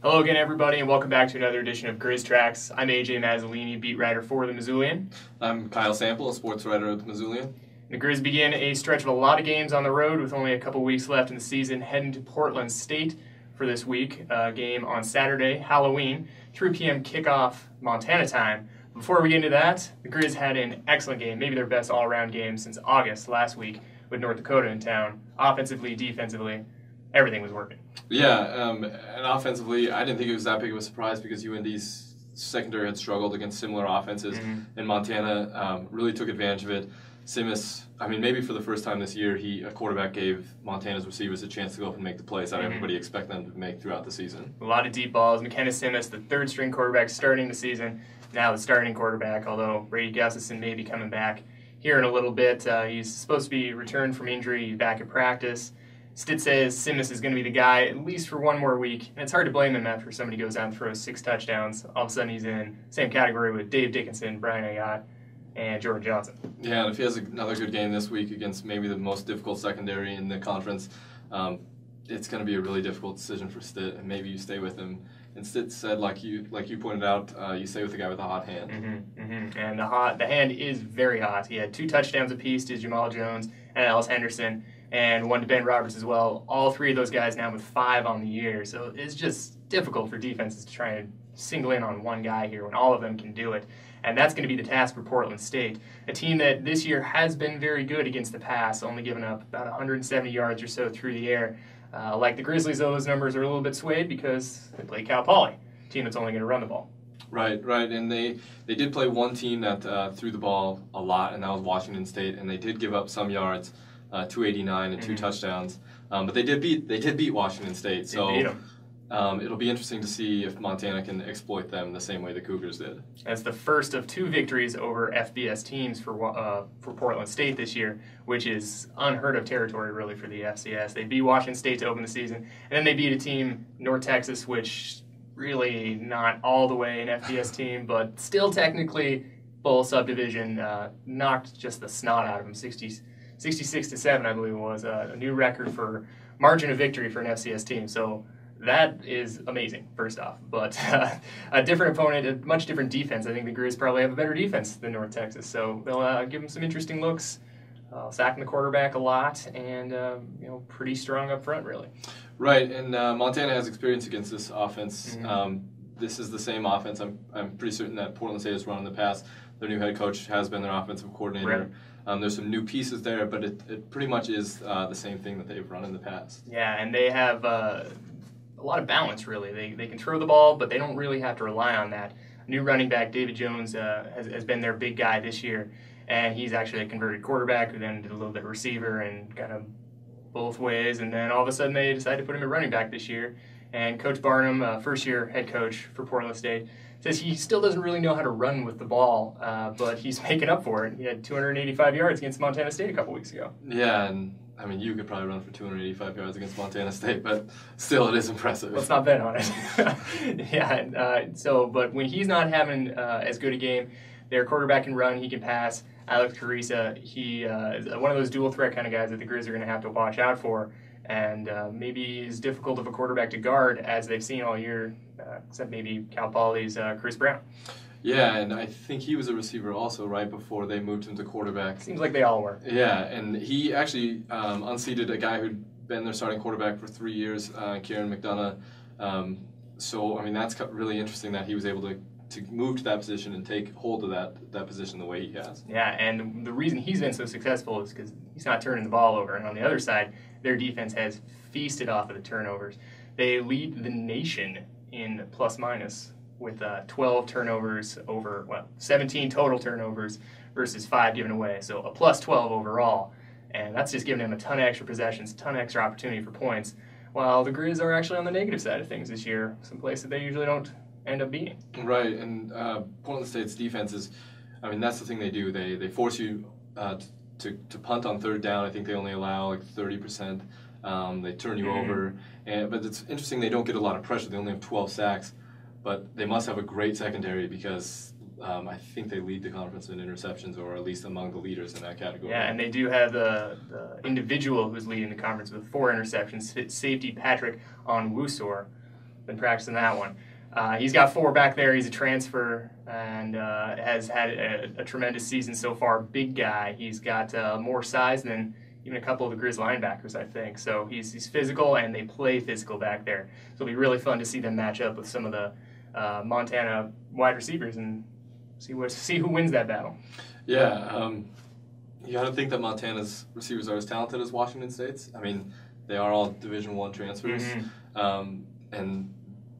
Hello again, everybody, and welcome back to another edition of Griz Tracks. I'm AJ Mazzolini, beat writer for the Mazzolian. I'm Kyle Sample, a sports writer at the Mazzolian. The Griz begin a stretch of a lot of games on the road with only a couple weeks left in the season, heading to Portland State for this week. A game on Saturday, Halloween, 3 p.m. kickoff Montana time. Before we get into that, the Griz had an excellent game, maybe their best all-around game since August last week with North Dakota in town. Offensively, defensively, everything was working. Yeah, and offensively, I didn't think it was that big of a surprise because UND's secondary had struggled against similar offenses, and Montana really took advantage of it. Simis, maybe for the first time this year, a quarterback gave Montana's receivers a chance to go up and make the plays that everybody expect them to make throughout the season. A lot of deep balls. McKenna Simis, the third-string quarterback starting the season, now the starting quarterback, although Brady Gustafson may be coming back here in a little bit. He's supposed to be returned from injury, back at practice. Stitt says Simis is going to be the guy at least for one more week, and it's hard to blame him after somebody goes out and throws 6 touchdowns. All of a sudden he's in the same category with Dave Dickinson, Brian Ayotte, and Jordan Johnson. Yeah, and if he has another good game this week against maybe the most difficult secondary in the conference, it's going to be a really difficult decision for Stitt, and maybe you stay with him. And Stitt said, like you pointed out, you stay with the guy with a hot hand. And the hand is very hot. He had 2 touchdowns apiece to Jamal Jones and Ellis Henderson, and 1 to Ben Roberts as well. All 3 of those guys now with 5 on the year. So it's just difficult for defenses to try and single in on one guy here when all of them can do it. And that's going to be the task for Portland State, a team that this year has been very good against the pass, only giving up about 170 yards or so through the air. Like the Grizzlies, though, those numbers are a little bit swayed because they play Cal Poly, a team that's only going to run the ball. Right, and they did play one team that threw the ball a lot, and that was Washington State, and they did give up some yards. 289 and 2 touchdowns, but they did beat Washington State. So it'll be interesting to see if Montana can exploit them the same way the Cougars did. That's the first of 2 victories over FBS teams for Portland State this year, which is unheard of territory really for the FCS. They beat Washington State to open the season, and then they beat a team, North Texas, which really not all the way an FBS team, but still technically bowl subdivision, knocked just the snot out of them, 66-7, I believe it was, a new record for margin of victory for an FCS team. So that is amazing, first off. But a different opponent, a much different defense. I think the Griz probably have a better defense than North Texas. So they'll give them some interesting looks, sacking the quarterback a lot, and pretty strong up front, really. Right, and Montana has experience against this offense. This is the same offense. I'm pretty certain that Portland State has run in the past. Their new head coach has been their offensive coordinator. Right. There's some new pieces there, but it pretty much is the same thing that they've run in the past. Yeah, and they have a lot of balance, really. They can throw the ball, but they don't really have to rely on that. New running back, David Jones, has been their big guy this year, and he's actually a converted quarterback who then did a little bit of receiver and kind of both ways, and then all of a sudden they decided to put him at running back this year. And Coach Barnum, first-year head coach for Portland State, says he still doesn't really know how to run with the ball, but he's making up for it. He had 285 yards against Montana State a couple weeks ago. Yeah, and you could probably run for 285 yards against Montana State, but still, it is impressive. Let's not bet on it. Yeah, but when he's not having as good a game, their quarterback can run, he can pass. Alex Carissa, he is one of those dual threat kind of guys that the Griz are going to have to watch out for. And maybe is difficult of a quarterback to guard as they've seen all year, except maybe Cal Poly's Chris Brown. Yeah, and I think he was a receiver also right before they moved him to quarterback. Seems like they all were. Yeah, and he actually unseated a guy who'd been their starting quarterback for 3 years, Kieran McDonough. So that's really interesting that he was able to move to that position and take hold of that position the way he has. Yeah, and the reason he's been so successful is because he's not turning the ball over. And on the other side, their defense has feasted off of the turnovers. They lead the nation in plus-minus with 12 turnovers over, 17 total turnovers versus 5 given away. So a plus 12 overall. And that's just giving them a ton of extra possessions, a ton of extra opportunity for points, while the Griz are actually on the negative side of things this year, some place that they usually don't end up being. Right, and Portland State's defense is, that's the thing they do. They force you to punt on third down. I think they only allow like 30%. They turn you over, but it's interesting they don't get a lot of pressure. They only have 12 sacks, but they must have a great secondary because I think they lead the conference in interceptions, or at least among the leaders in that category. Yeah, and they do have the individual who's leading the conference with 4 interceptions, safety Patrick Onwusor. been practicing that one. He's got 4 back there. He's a transfer and has had a tremendous season so far. Big guy. He's got more size than even a couple of the Griz linebackers, I think. So he's physical, and they play physical back there. So it'll be really fun to see them match up with some of the Montana wide receivers and see who wins that battle. Yeah, you got to think that Montana's receivers are as talented as Washington State's. I mean, they are all Division I transfers, and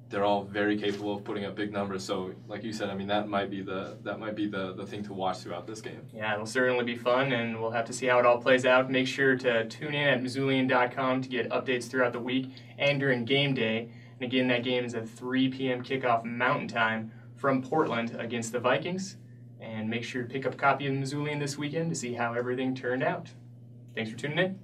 they're all very capable of putting up big numbers. So, like you said, I mean, that might be the thing to watch throughout this game. Yeah, it'll certainly be fun, and we'll have to see how it all plays out. Make sure to tune in at Mazzolini.com to get updates throughout the week and during game day. And again, that game is at 3 p.m. kickoff Mountain Time from Portland against the Vikings. And make sure to pick up a copy of Mazzolini this weekend to see how everything turned out. Thanks for tuning in.